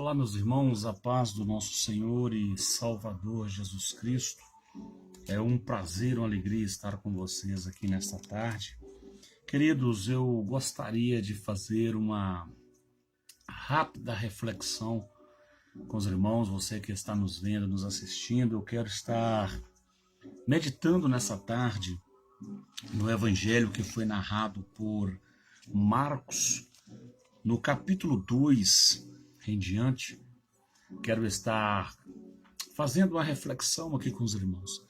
Olá, meus irmãos, a paz do nosso Senhor e Salvador Jesus Cristo. É um prazer, uma alegria estar com vocês aqui nesta tarde. Queridos, eu gostaria de fazer uma rápida reflexão com os irmãos, você que está nos vendo, nos assistindo. Eu quero estar meditando nessa tarde no Evangelho que foi narrado por Marcos, no capítulo 2 em diante. Quero estar fazendo uma reflexão aqui com os irmãos.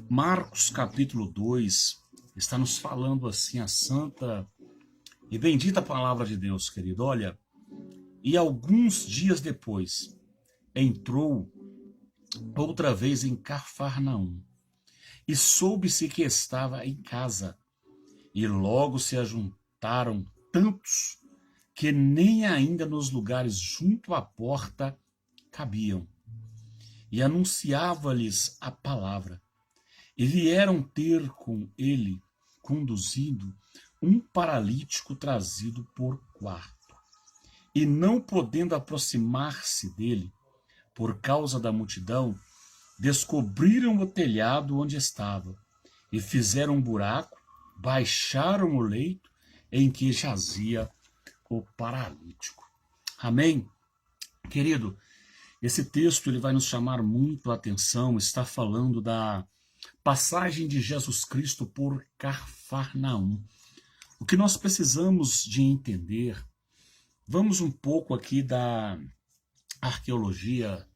Marcos capítulo 2 está nos falando assim a santa e bendita palavra de Deus, querido. Olha, e alguns dias depois entrou outra vez em Cafarnaum e soube-se que estava em casa, e logo se ajuntaram tantos que nem ainda nos lugares junto à porta cabiam. E anunciava-lhes a palavra. E vieram ter com ele, conduzindo, um paralítico trazido por quarto. E não podendo aproximar-se dele, por causa da multidão, descobriram o telhado onde estava, e fizeram um buraco, baixaram o leito em que jazia o paralítico. Amém? Querido, esse texto ele vai nos chamar muito a atenção, está falando da passagem de Jesus Cristo por Cafarnaum. O que nós precisamos de entender, vamos um pouco aqui da arqueologia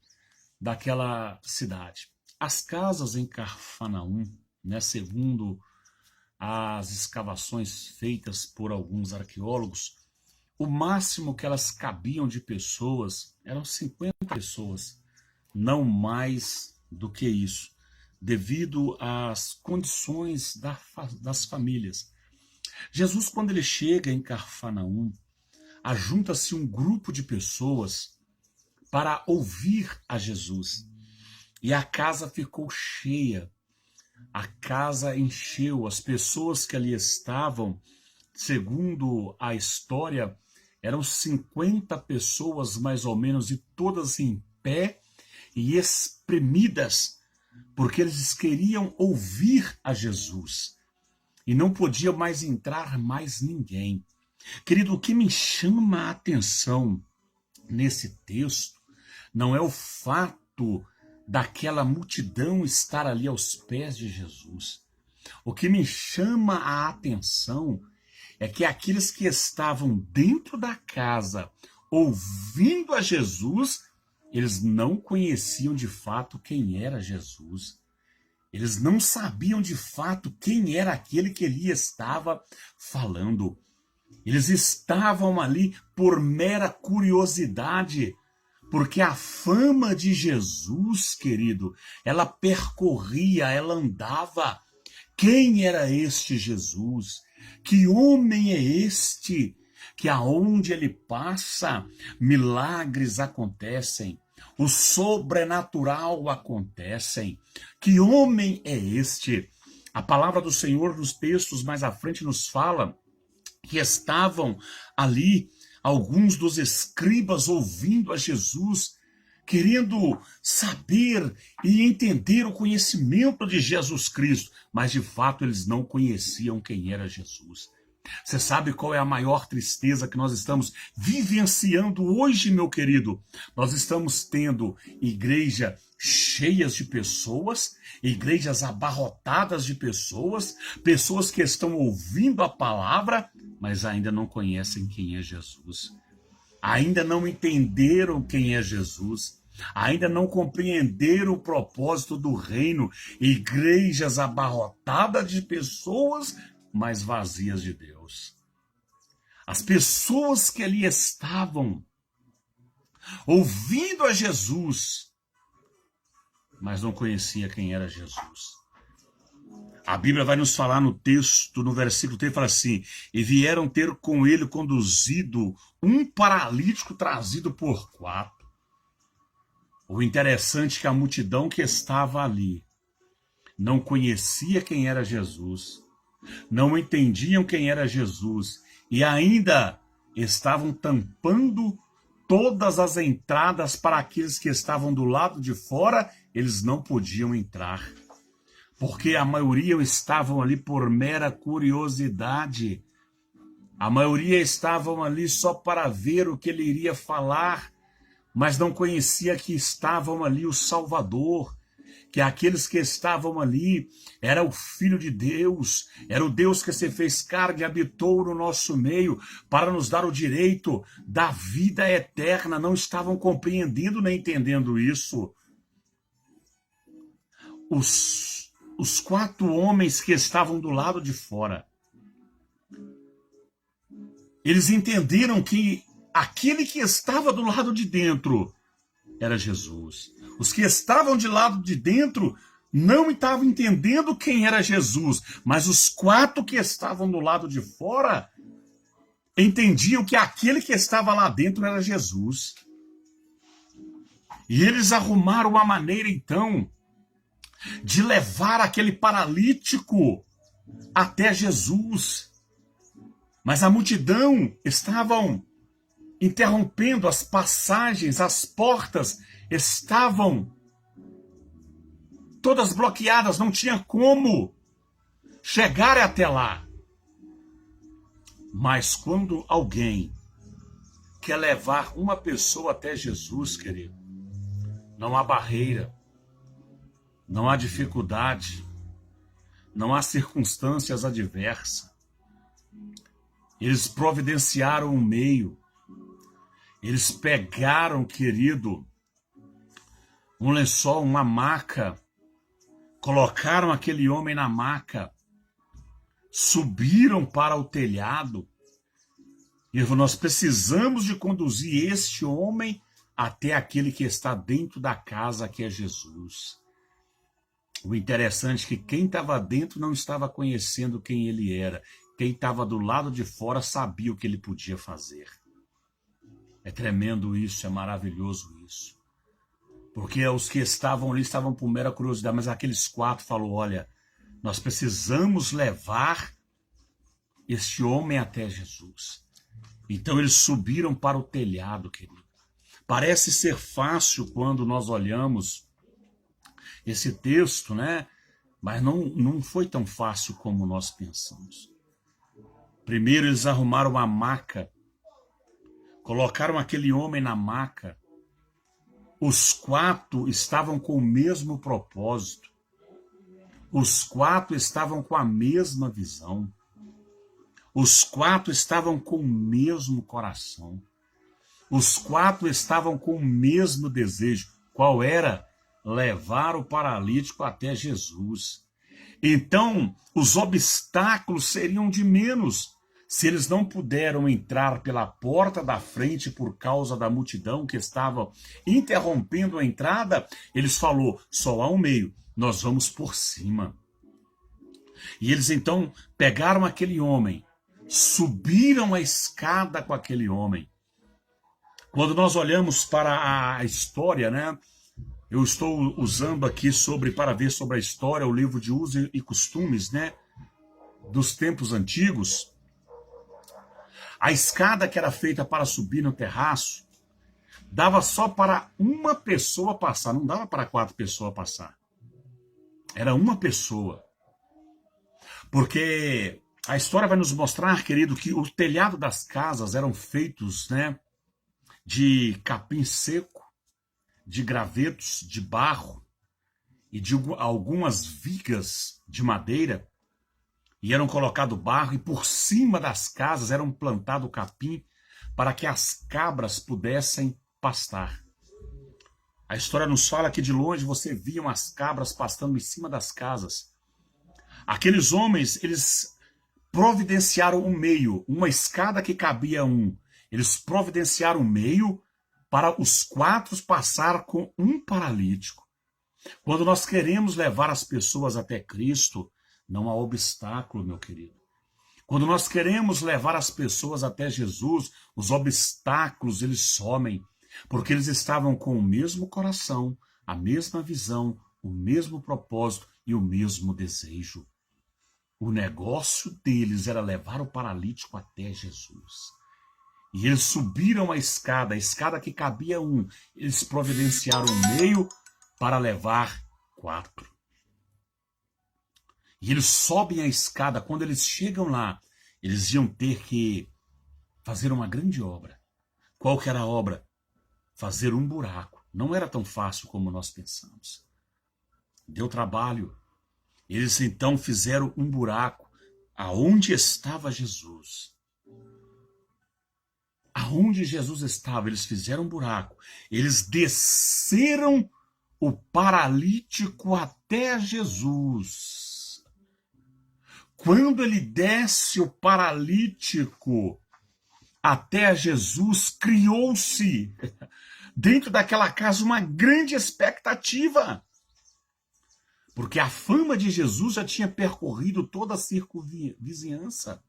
daquela cidade. As casas em Cafarnaum, segundo as escavações feitas por alguns arqueólogos, o máximo que elas cabiam de pessoas eram 50 pessoas, não mais do que isso, devido às condições das famílias. Jesus, quando ele chega em Cafarnaum, ajunta-se um grupo de pessoas para ouvir a Jesus. E a casa ficou cheia, a casa encheu, as pessoas que ali estavam, segundo a história, eram 50 pessoas mais ou menos, e todas em pé e espremidas, porque eles queriam ouvir a Jesus. E não podia mais entrar mais ninguém. Querido, o que me chama a atenção nesse texto não é o fato daquela multidão estar ali aos pés de Jesus. O que me chama a atenção é que aqueles que estavam dentro da casa ouvindo a Jesus, eles não conheciam de fato quem era Jesus. Eles não sabiam de fato quem era aquele que ele estava falando. Eles estavam ali por mera curiosidade, porque a fama de Jesus, querido, ela percorria, ela andava. Quem era este Jesus? Que homem é este que aonde ele passa, milagres acontecem, o sobrenatural acontecem? Que homem é este? A palavra do Senhor nos textos mais à frente nos fala que estavam ali alguns dos escribas ouvindo a Jesus, querendo saber e entender o conhecimento de Jesus Cristo, mas de fato eles não conheciam quem era Jesus. Você sabe qual é a maior tristeza que nós estamos vivenciando hoje, meu querido? Nós estamos tendo igreja cheias de pessoas, igrejas abarrotadas de pessoas, pessoas que estão ouvindo a palavra, mas ainda não conhecem quem é Jesus. Ainda não entenderam quem é Jesus, ainda não compreenderam o propósito do reino, igrejas abarrotadas de pessoas, mas vazias de Deus. As pessoas que ali estavam, ouvindo a Jesus, mas não conhecia quem era Jesus. A Bíblia vai nos falar no texto, no versículo 3, fala assim: e vieram ter com ele conduzido um paralítico trazido por quatro. O interessante é que a multidão que estava ali não conhecia quem era Jesus, não entendiam quem era Jesus, e ainda estavam tampando todas as entradas para aqueles que estavam do lado de fora, eles não podiam entrar. Porque a maioria estavam ali por mera curiosidade. A maioria estavam ali só para ver o que ele iria falar, mas não conhecia que estavam ali o Salvador, que aqueles que estavam ali era o Filho de Deus, era o Deus que se fez carne e habitou no nosso meio para nos dar o direito da vida eterna. Não estavam compreendendo nem entendendo isso. Os 4 homens que estavam do lado de fora, eles entenderam que aquele que estava do lado de dentro era Jesus. Os que estavam de lado de dentro não estavam entendendo quem era Jesus, mas os 4 que estavam do lado de fora entendiam que aquele que estava lá dentro era Jesus. E eles arrumaram uma maneira, então, de levar aquele paralítico até Jesus. Mas a multidão estavam interrompendo as passagens, as portas estavam todas bloqueadas, não tinha como chegar até lá. Mas quando alguém quer levar uma pessoa até Jesus, querido, não há barreira, não há dificuldade, não há circunstâncias adversas. Eles providenciaram um meio. Eles pegaram, querido, um lençol, uma maca, colocaram aquele homem na maca, subiram para o telhado e nós precisamos de conduzir este homem até aquele que está dentro da casa, que é Jesus. O interessante é que quem estava dentro não estava conhecendo quem ele era. Quem estava do lado de fora sabia o que ele podia fazer. É tremendo isso, é maravilhoso isso. Porque os que estavam ali estavam por mera curiosidade, mas aqueles 4 falaram, olha, nós precisamos levar este homem até Jesus. Então eles subiram para o telhado, querido. Parece ser fácil quando nós olhamos esse texto, né? Mas não foi tão fácil como nós pensamos. Primeiro eles arrumaram uma maca, colocaram aquele homem na maca. Os 4 estavam com o mesmo propósito. Os 4 estavam com a mesma visão. Os 4 estavam com o mesmo coração. Os 4 estavam com o mesmo desejo. Qual era? Levar o paralítico até Jesus. Então, os obstáculos seriam de menos. Se eles não puderam entrar pela porta da frente por causa da multidão que estava interrompendo a entrada, eles falaram, só há um meio, nós vamos por cima. E eles então pegaram aquele homem, subiram a escada com aquele homem. Quando nós olhamos para a história, né? Eu estou usando aqui para ver sobre a história, o livro de usos e costumes, né? Dos tempos antigos. A escada que era feita para subir no terraço dava só para uma pessoa passar, não dava para 4 pessoas passar. Era uma pessoa. Porque a história vai nos mostrar, querido, que o telhado das casas eram feitos, né, de capim seco, de gravetos de barro e de algumas vigas de madeira. E eram colocado barro e por cima das casas eram plantado capim para que as cabras pudessem pastar. A história nos fala que de longe você via as cabras pastando em cima das casas. Aqueles homens, eles providenciaram um meio, uma escada que cabia um. Eles providenciaram um meio para os 4 passar com um paralítico. Quando nós queremos levar as pessoas até Cristo, não há obstáculo, meu querido. Quando nós queremos levar as pessoas até Jesus, os obstáculos, eles somem, porque eles estavam com o mesmo coração, a mesma visão, o mesmo propósito e o mesmo desejo. O negócio deles era levar o paralítico até Jesus. E eles subiram a escada que cabia um. Eles providenciaram um meio para levar 4. E eles sobem a escada. Quando eles chegam lá, eles iam ter que fazer uma grande obra. Qual que era a obra? Fazer um buraco. Não era tão fácil como nós pensamos. Deu trabalho. Eles então fizeram um buraco aonde estava Jesus. Aonde Jesus estava, eles fizeram um buraco. Eles desceram o paralítico até Jesus. Quando ele desce o paralítico até Jesus, criou-se dentro daquela casa uma grande expectativa. Porque a fama de Jesus já tinha percorrido toda a circunvizinhança.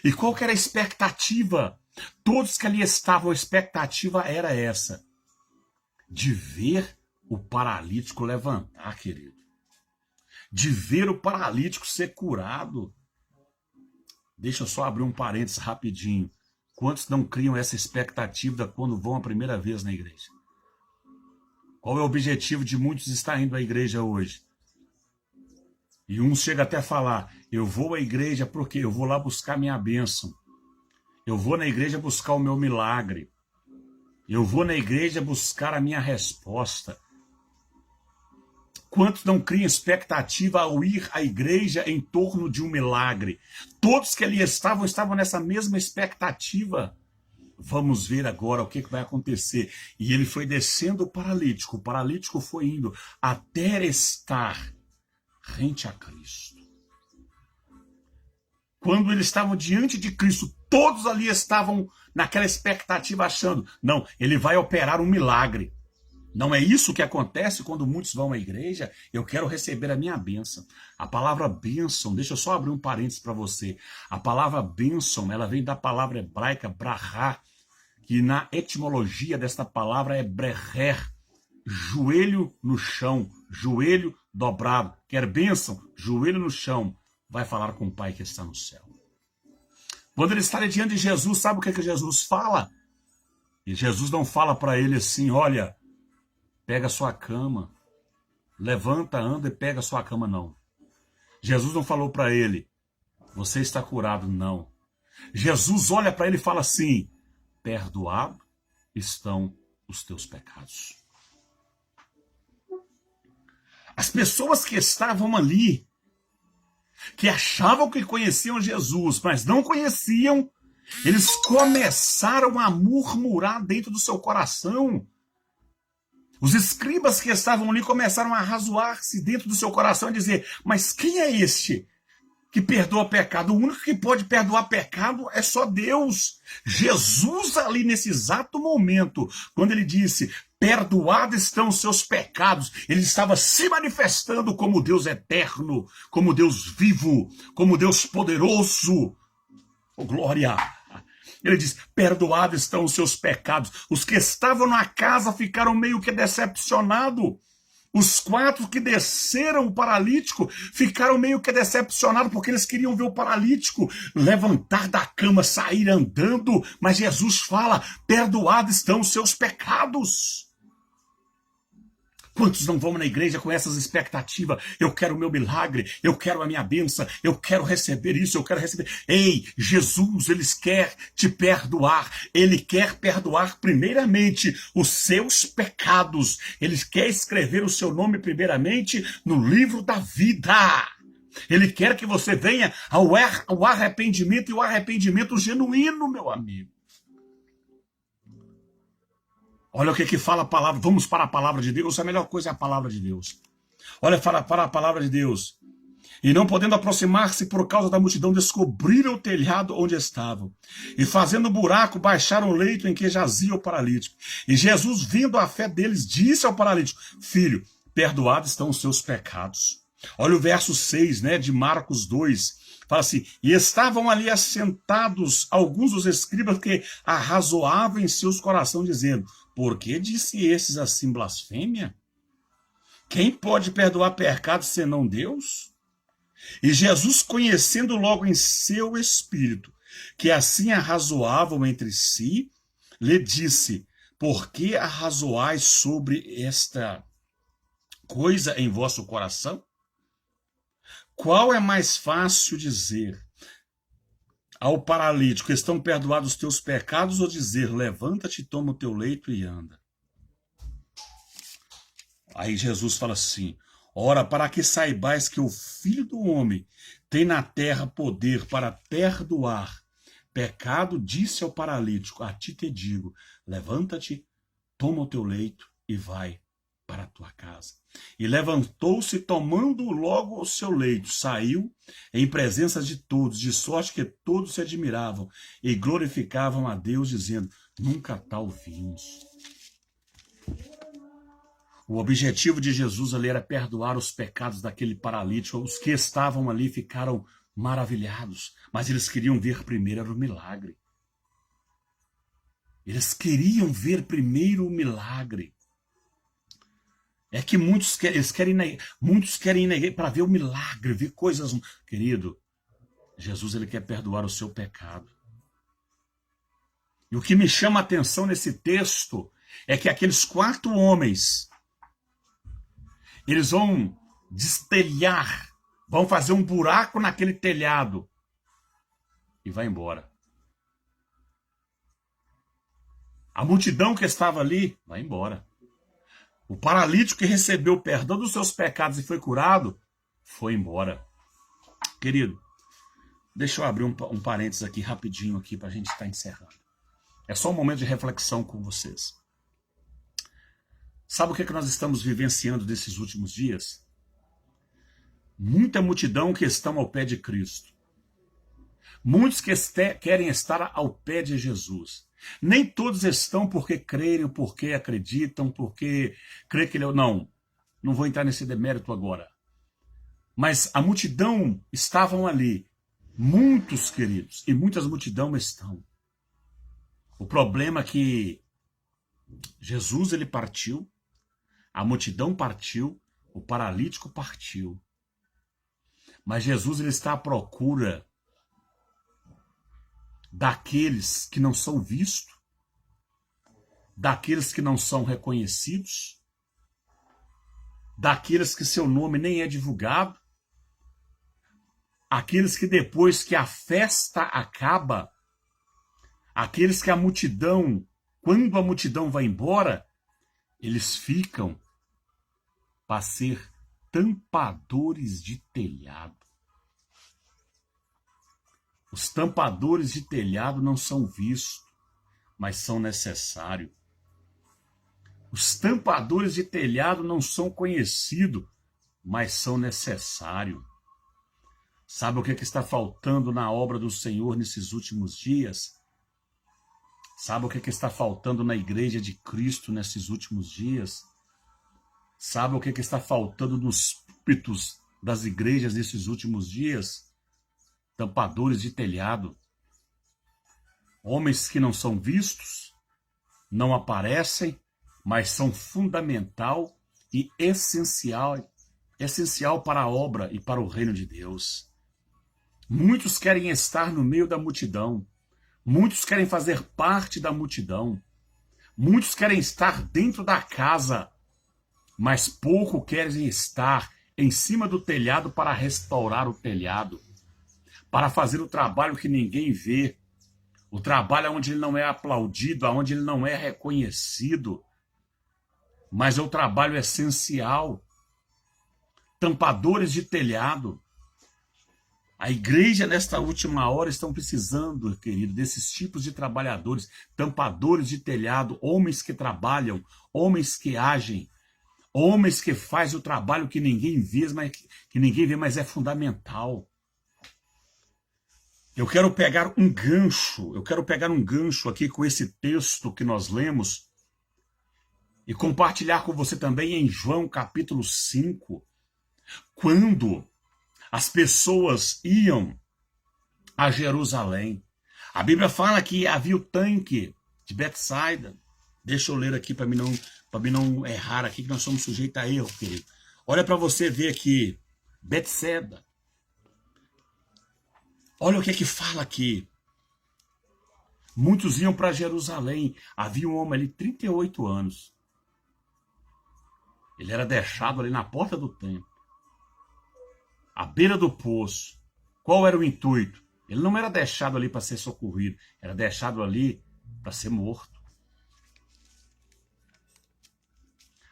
E qual que era a expectativa? Todos que ali estavam, a expectativa era essa: de ver o paralítico levantar, querido. De ver o paralítico ser curado. Deixa eu só abrir um parênteses rapidinho. Quantos não criam essa expectativa quando vão a primeira vez na igreja? Qual é o objetivo de muitos estar indo à igreja hoje? E uns chegam até a falar: eu vou à igreja porque eu vou lá buscar minha bênção. Eu vou na igreja buscar o meu milagre. Eu vou na igreja buscar a minha resposta. Quantos não criam expectativa ao ir à igreja em torno de um milagre? Todos que ali estavam nessa mesma expectativa. Vamos ver agora o que vai acontecer. E ele foi descendo o paralítico foi indo até estar rente a Cristo. Quando eles estavam diante de Cristo, todos ali estavam naquela expectativa achando: não, ele vai operar um milagre. Não é isso que acontece quando muitos vão à igreja? Eu quero receber a minha bênção. A palavra bênção, deixa eu só abrir um parênteses para você. A palavra bênção, ela vem da palavra hebraica brahá, que na etimologia desta palavra é breher, joelho no chão, joelho dobrado. Quer bênção? Joelho no chão. Vai falar com o Pai que está no céu. Quando ele está diante de Jesus, sabe o que Jesus fala? E Jesus não fala para ele assim: olha, pega a sua cama, levanta, anda e pega a sua cama, não. Jesus não falou para ele: você está curado, não. Jesus olha para ele e fala assim: perdoado estão os teus pecados. As pessoas que estavam ali, que achavam que conheciam Jesus, mas não conheciam, eles começaram a murmurar dentro do seu coração. Os escribas que estavam ali começaram a razoar-se dentro do seu coração e dizer: mas quem é este que perdoa pecado? O único que pode perdoar pecado é só Deus. Jesus ali nesse exato momento, quando ele disse: perdoados estão os seus pecados, ele estava se manifestando como Deus eterno, como Deus vivo, como Deus poderoso. Oh, glória! Ele diz: perdoados estão os seus pecados. Os que estavam na casa ficaram meio que decepcionados. Os 4 que desceram o paralítico ficaram meio que decepcionados, porque eles queriam ver o paralítico levantar da cama, sair andando. Mas Jesus fala: perdoados estão os seus pecados. Quantos não vão na igreja com essas expectativas? Eu quero o meu milagre, eu quero a minha bênção, eu quero receber isso, eu quero receber. Ei, Jesus, ele quer te perdoar. Ele quer perdoar primeiramente os seus pecados. Ele quer escrever o seu nome primeiramente no livro da vida. Ele quer que você venha ao arrependimento, e o arrependimento genuíno, meu amigo. Olha o que fala a palavra. Vamos para a palavra de Deus. A melhor coisa é a palavra de Deus. Olha para a palavra de Deus. E não podendo aproximar-se por causa da multidão, descobriram o telhado onde estavam. E fazendo buraco, baixaram o leito em que jazia o paralítico. E Jesus, vendo a fé deles, disse ao paralítico: filho, perdoados estão os seus pecados. Olha o verso 6, de Marcos 2. Fala assim: e estavam ali assentados alguns dos escribas que arrazoavam em seus corações, dizendo: por que disse esses assim blasfêmia? Quem pode perdoar pecados senão Deus? E Jesus, conhecendo logo em seu espírito que assim arrazoavam entre si, lhe disse: por que arrazoais sobre esta coisa em vosso coração? Qual é mais fácil dizer ao paralítico: estão perdoados os teus pecados, ou dizer: levanta-te, toma o teu leito e anda? Aí Jesus fala assim: ora, para que saibais que o Filho do Homem tem na terra poder para perdoar pecado, disse ao paralítico: a ti te digo, levanta-te, toma o teu leito e vai para a tua casa. E levantou-se, tomando logo o seu leito, saiu em presença de todos, de sorte que todos se admiravam e glorificavam a Deus, dizendo: nunca tal vimos. O objetivo de Jesus ali era perdoar os pecados daquele paralítico. Os que estavam ali ficaram maravilhados, mas eles queriam ver primeiro o milagre. Eles queriam ver primeiro o milagre. É que muitos querem ir na igreja para ver o milagre, ver coisas. Querido, Jesus ele quer perdoar o seu pecado. E o que me chama a atenção nesse texto é que aqueles 4 homens, eles vão destelhar, vão fazer um buraco naquele telhado e vai embora. A multidão que estava ali vai embora. O paralítico que recebeu o perdão dos seus pecados e foi curado, foi embora. Querido, deixa eu abrir um parênteses aqui rapidinho aqui para a gente estar encerrando. É só um momento de reflexão com vocês. Sabe o que nós estamos vivenciando desses últimos dias? Muita multidão que estão ao pé de Cristo. Muitos que querem estar ao pé de Jesus. Nem todos estão porque creem, porque acreditam, porque creem que ele... Não vou entrar nesse demérito agora. Mas a multidão estavam ali. Muitos, queridos, e muitas multidões estão. O problema é que Jesus ele partiu, a multidão partiu, o paralítico partiu. Mas Jesus ele está à procura daqueles que não são vistos, daqueles que não são reconhecidos, daqueles que seu nome nem é divulgado, aqueles que depois que a festa acaba, aqueles que a multidão, quando a multidão vai embora, eles ficam para ser tampadores de telhado. Os tampadores de telhado não são vistos, mas são necessários. Os tampadores de telhado não são conhecidos, mas são necessários. Sabe o que está faltando na obra do Senhor nesses últimos dias? Sabe o que está faltando na igreja de Cristo nesses últimos dias? Sabe o que está faltando nos púlpitos das igrejas nesses últimos dias? Tampadores de telhado. Homens que não são vistos, não aparecem, mas são fundamental e essencial para a obra e para o reino de Deus. Muitos querem estar no meio da multidão. Muitos querem fazer parte da multidão. Muitos querem estar dentro da casa, mas pouco querem estar em cima do telhado para restaurar o telhado, para fazer o trabalho que ninguém vê, o trabalho onde ele não é aplaudido, onde ele não é reconhecido, mas é o trabalho essencial. Tampadores de telhado. A igreja, nesta última hora, estão precisando, querido, desses tipos de trabalhadores, tampadores de telhado, homens que trabalham, homens que agem, homens que fazem o trabalho que ninguém vê, mas é fundamental. Eu quero pegar um gancho aqui com esse texto que nós lemos e compartilhar com você também em João capítulo 5, quando as pessoas iam a Jerusalém. A Bíblia fala que havia o tanque de Betsaida. Deixa eu ler aqui para mim não errar aqui, que nós somos sujeitos a erro, querido. Olha para você ver aqui, Betsaida. Olha o que é que fala aqui. Muitos iam para Jerusalém. Havia um homem ali, 38 anos. Ele era deixado ali na porta do templo, à beira do poço. Qual era o intuito? Ele não era deixado ali para ser socorrido, era deixado ali para ser morto.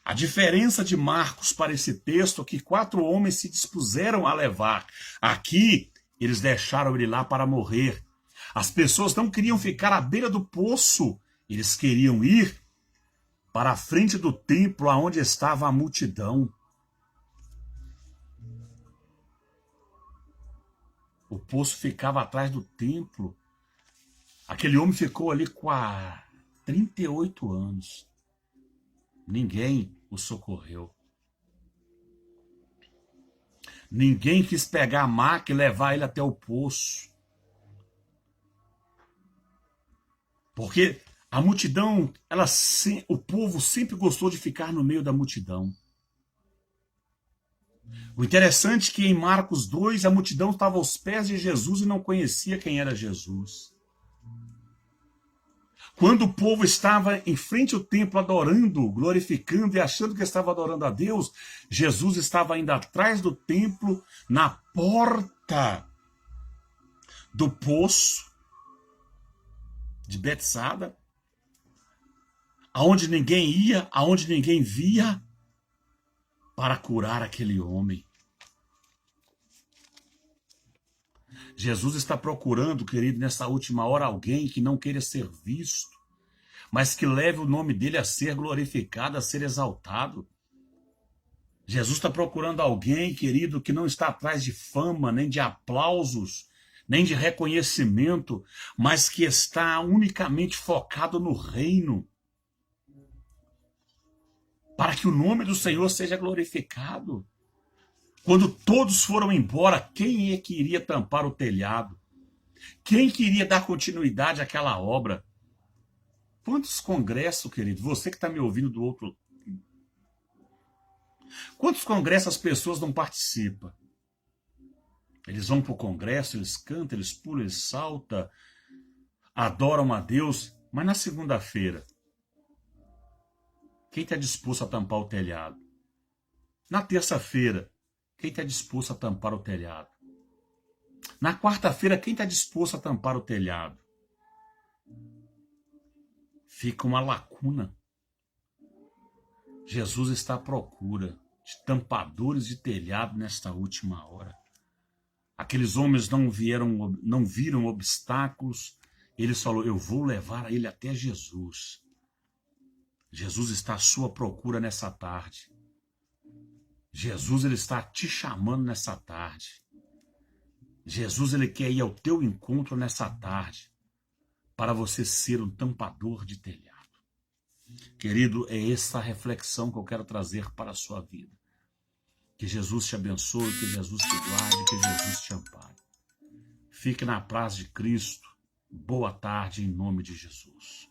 A diferença de Marcos para esse texto é que 4 homens se dispuseram a levar. Aqui, eles deixaram ele lá para morrer. As pessoas não queriam ficar à beira do poço, eles queriam ir para a frente do templo, aonde estava a multidão. O poço ficava atrás do templo. Aquele homem ficou ali com 38 anos. Ninguém o socorreu. Ninguém quis pegar a maca e levar ele até o poço. Porque a multidão, o povo sempre gostou de ficar no meio da multidão. O interessante é que em Marcos 2, a multidão estava aos pés de Jesus e não conhecia quem era Jesus. Quando o povo estava em frente ao templo adorando, glorificando e achando que estava adorando a Deus, Jesus estava ainda atrás do templo, na porta do poço de Betsada, aonde ninguém ia, aonde ninguém via, para curar aquele homem. Jesus está procurando, querido, nessa última hora, alguém que não queira ser visto, mas que leve o nome dele a ser glorificado, a ser exaltado. Jesus está procurando alguém, querido, que não está atrás de fama, nem de aplausos, nem de reconhecimento, mas que está unicamente focado no reino, para que o nome do Senhor seja glorificado. Quando todos foram embora, quem é que iria tampar o telhado? Quem queria dar continuidade àquela obra? Quantos congressos, querido, você que está me ouvindo do outro... Quantos congressos as pessoas não participam? Eles vão para o congresso, eles cantam, eles pulam, eles saltam, adoram a Deus, mas na segunda-feira, quem está disposto a tampar o telhado? Na terça-feira, quem está disposto a tampar o telhado? Na quarta-feira, quem está disposto a tampar o telhado? Fica uma lacuna. Jesus está à procura de tampadores de telhado nesta última hora. Aqueles homens não viram obstáculos. Eles falaram, eu vou levar ele até Jesus. Jesus está à sua procura nessa tarde. Jesus, ele está te chamando nessa tarde. Jesus, ele quer ir ao teu encontro nessa tarde, para você ser um tampador de telhado. Querido, é essa reflexão que eu quero trazer para a sua vida. Que Jesus te abençoe, que Jesus te guarde, que Jesus te ampare. Fique na paz de Cristo. Boa tarde, em nome de Jesus.